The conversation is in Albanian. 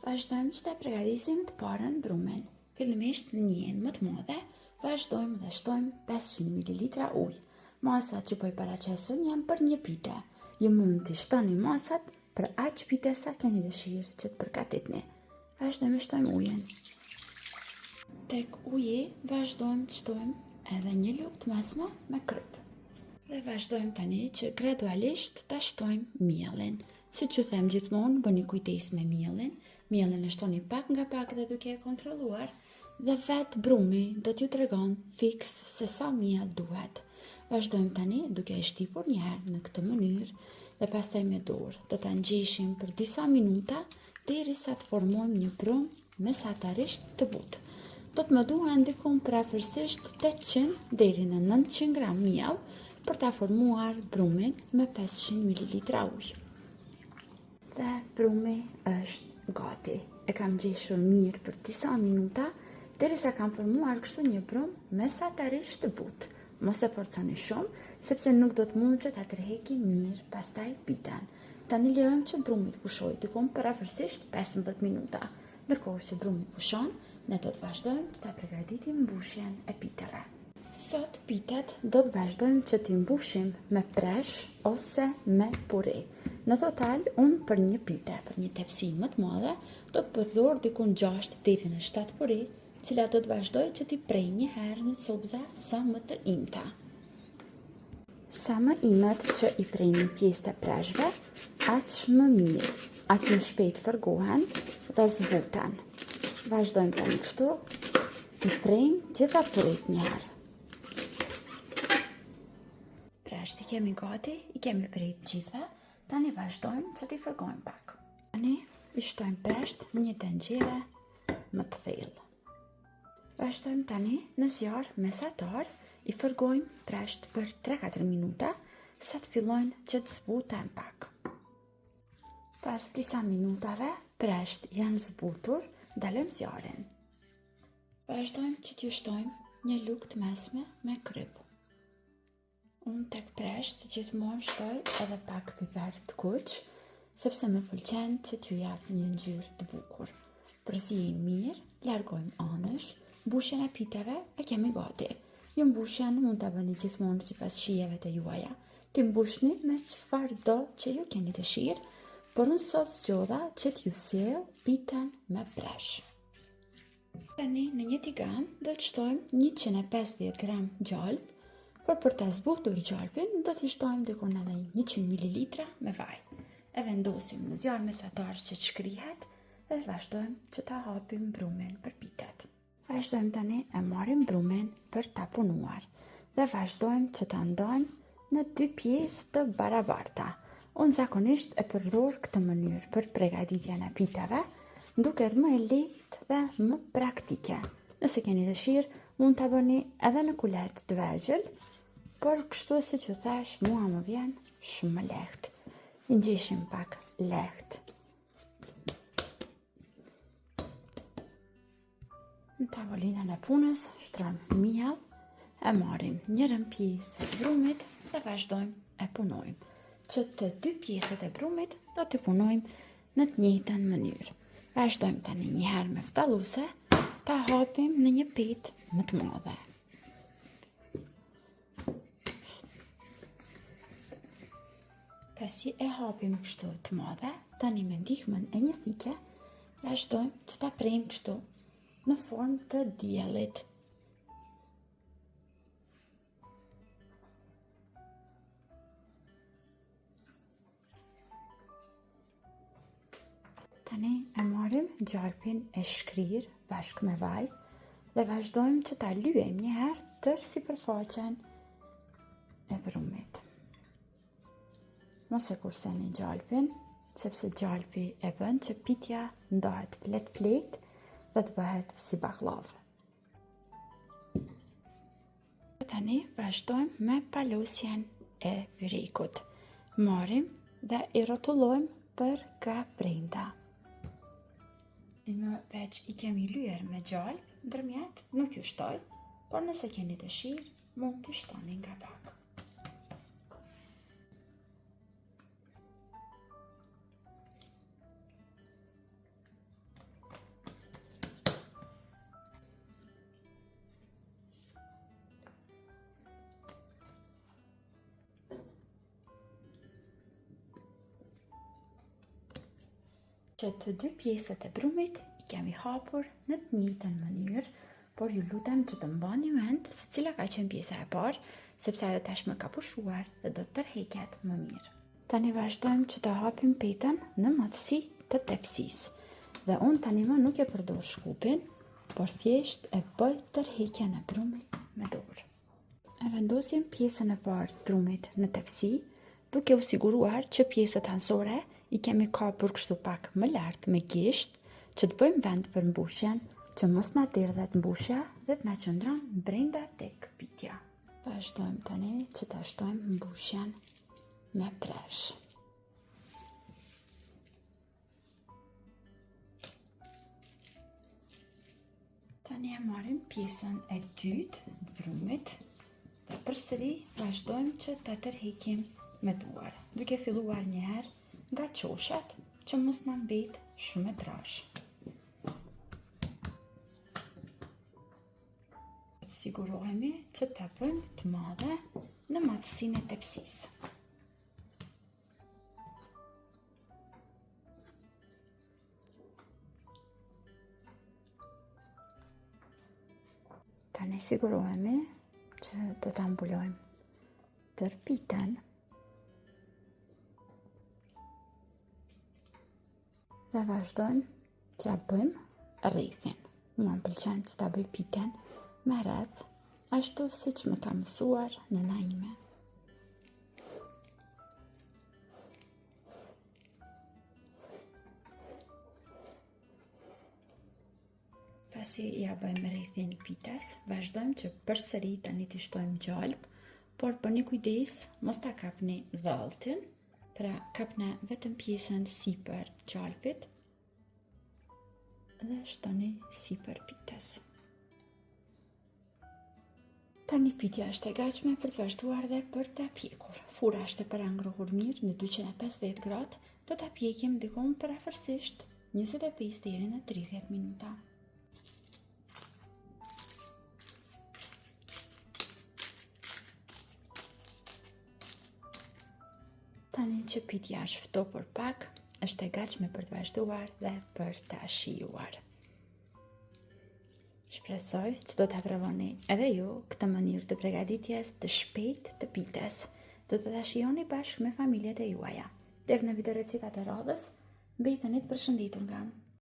Vazhdojmë që të përgatisim të parën brumin. Fillimisht në njën më të madhe, vazhdojmë dhe shtojmë 500 ml ujë. Masat që po i paraqesun janë për një pite. Ju mund të shtoni masat për aq pite sa keni dëshirë që të përgatitni. Vazhdojmë shtojmë ujën. Tek uji vazhdojmë të shtojmë edhe një lugë të mesme me kryp. Dhe vazhdojmë tani që gradualisht ta shtojmë miellin. Si që them gjithmonë, bëni kujdes me miellin. Miellin e shtoni pak nga pak dhe duke e kontrolluar, dhe vetë brumi do t'ju tregon fiks se sa miell duhet. Vazhdojmë tani duke e shtipur një herë në këtë mënyrë dhe pastaj me dorë. Do ta ngjeshim për disa minuta derisa të formojmë një brum mesatarisht të butë. Do të më duhen diku afërsisht 800 deri në 900 gram miell për ta formuar brumin me 500 ml ujë. Dhe brumi është gati. E kam ngjeshur mirë për disa minuta derisa kam formuar kështu një brum mesatarisht të butë. Mos e forconi shumë, sepse nuk do të mund që ta tërheqi mirë pastaj pitën. Tani lejojmë që brumi të pushojë diku për afërsisht 15 minuta. Ndërkohë që brumi pushon, ne do të vazhdojmë të ta përgatitim mbushjen e piteve. Sot pitet do të vazhdojmë që t'i mbushim me presh ose me pure. Në total, unë për një pite, për një tepsi më të madhe, do të përdor diku 6 deri në 7 pure, cila do të vazhdoj që t'i prej një herë në copëza sa më të imta. Sa më imet që i prejni pjesët e preshve, aq më mirë, aq më shpejt fërgohen dhe zbuten. Vazhdojmë tani kështu, i prejmë gjitha puret një herë. Presht i kemi gati, i kemi prejt gjitha, tani vazhdojmë që t'i fërgojmë pak. Tani i shtojmë presht në një tenxhere më të thellë. Vazhdojmë tani në zjarr mesatar, i fërgojmë presht për 3-4 minuta, sa të fillojnë që të zbuten pak. Pas disa minutave, presht janë zbutur, dalojmë zjarrin. Vazhdojmë që t'ju shtojmë një lugë të mesme me kryp. Unë tek presht gjithmonë shtoj edhe pak piper të kuq, sepse më pëlqen që t'ju jap një ngjyrë të bukur. Përzijim mirë, largojmë anësh, mbushjen e piteve e kemi gati. Ju mbushjen mund ta bëni gjithmonë sipas shijeve të juaja. Ti mbushni me çfarë do që ju keni dëshirë, por unë sot zgjodha që t'ju sjell pitën me presh. Tani në një tigan do të shtojmë 150 gram gjalp. Por për ta zbutur gjalpin, do t'i shtojmë diku edhe 100 ml me vaj. E vendosim në zjarr mesatar që të shkrihet dhe vazhdojmë që ta hapim brumin për pitet. Vazhdojmë tani e marrim brumin për ta punuar dhe vazhdojmë që ta ndajmë në 2 pjesë të barabarta. Unë zakonisht e përdor këtë mënyrë për përgatitjen e piteve, duket më e lehtë dhe më praktike. Nëse keni dëshirë, mund ta bëni edhe në kulet të vegjël, por kështu si që thash, mua më vjen shumë lehtë. I ngjeshim pak lehtë. Në tavolinën e punës shtrojmë miell, e marrim njërën pjesë e brumit dhe vazhdojmë e punojmë. Që të 2 pjesët e brumit do t'i punojmë në të njëjtën mënyrë. Vazhdojmë tani një herë me ftalluse, ta hapim në një petë më të madhe. Pasi e hapim kështu të madhe, tani me ndihmën e një thike, vazhdojmë që ta prejmë kështu në formë të diellit. Tani e marrim gjalpin e shkrir bashkë me vaj dhe vazhdojmë që ta lyejmë një herë tërë sipërfaqen e brumit. Mos e kurseni gjalpin, sepse gjalpi e bën që pitja ndahet flet dhe të bëhet si baklavë. Tani vazhdojmë me palosjen e fyrekut. Marrim dhe i rrotullojmë për ka brenda. Si më veç i kemi lyer me gjalp, ndërmjet nuk ju shtoj, por nëse keni dëshirë, mund të shtoni nga pak. që të dy pjesët e brumit I kemi hapur në të njëjtën mënyrë, por ju lutem që të mbani mend se cila ka qenë pjesa e parë, sepse ajo tashmë ka pushuar dhe do të tërheqet më mirë. Tani vazhdojmë që të hapim petën në matësi të tepsisë. Dhe unë tani më nuk e përdor shkupin, por thjesht e bëj tërheqjen e brumit me dorë. E vendosim pjesën e parë të brumit në tepsi, duke u siguruar që pjesët anësore I kemi kapur kështu pak më lart me gisht, që të bëjmë vend për mbushjen, që mos na derdhet mbushja dhe të na qëndron brenda tek pitja. Vazhdojmë tani që ta shtojmë mbushjen me presh. Tani e marrim pjesën e dytë të brumit dhe përsëri vazhdojmë që ta tërheqim me duar, duke filluar një herë nga qoshat që mos na mbet shumë e trash. Sigurohemi që ta bëjmë të madhe në madhësinë e tepsisë. Tani sigurohemi që do ta mbulojmë tërpitën dhe vazhdojmë që ja bëjmë rrethin. Mua më pëlqen që ta bëj pitën me rreth, ashtu siç më ka mësuar nëna ime. Pasi ja bëjmë rrethin pitës, vazhdojmë që përsëri tani t'i shtojmë gjalp, por bëni kujdes mos ta kapni dhalltin, pra kapni vetëm pjesën sipër gjalpit dhe shtoni sipër pitës. Tani pitja është e gatshme për të vazhduar dhe për ta pjekur. Fura është e parangrohur mirë në 250 gradë, do ta pjekim diku për afërsisht 25 deri në 30 minuta. Tani që pitja është ftofur pak, është e gatshme për të vazhduar dhe për ta shijuar. Shpresoj që do ta provoni edhe ju këtë mënyrë të përgatitjes të shpejtë të pitës. Do të ta shijoni bashkë me familjet e juaja. Deri në video recetat e radhës, mbeteni të përshëndetur nga unë.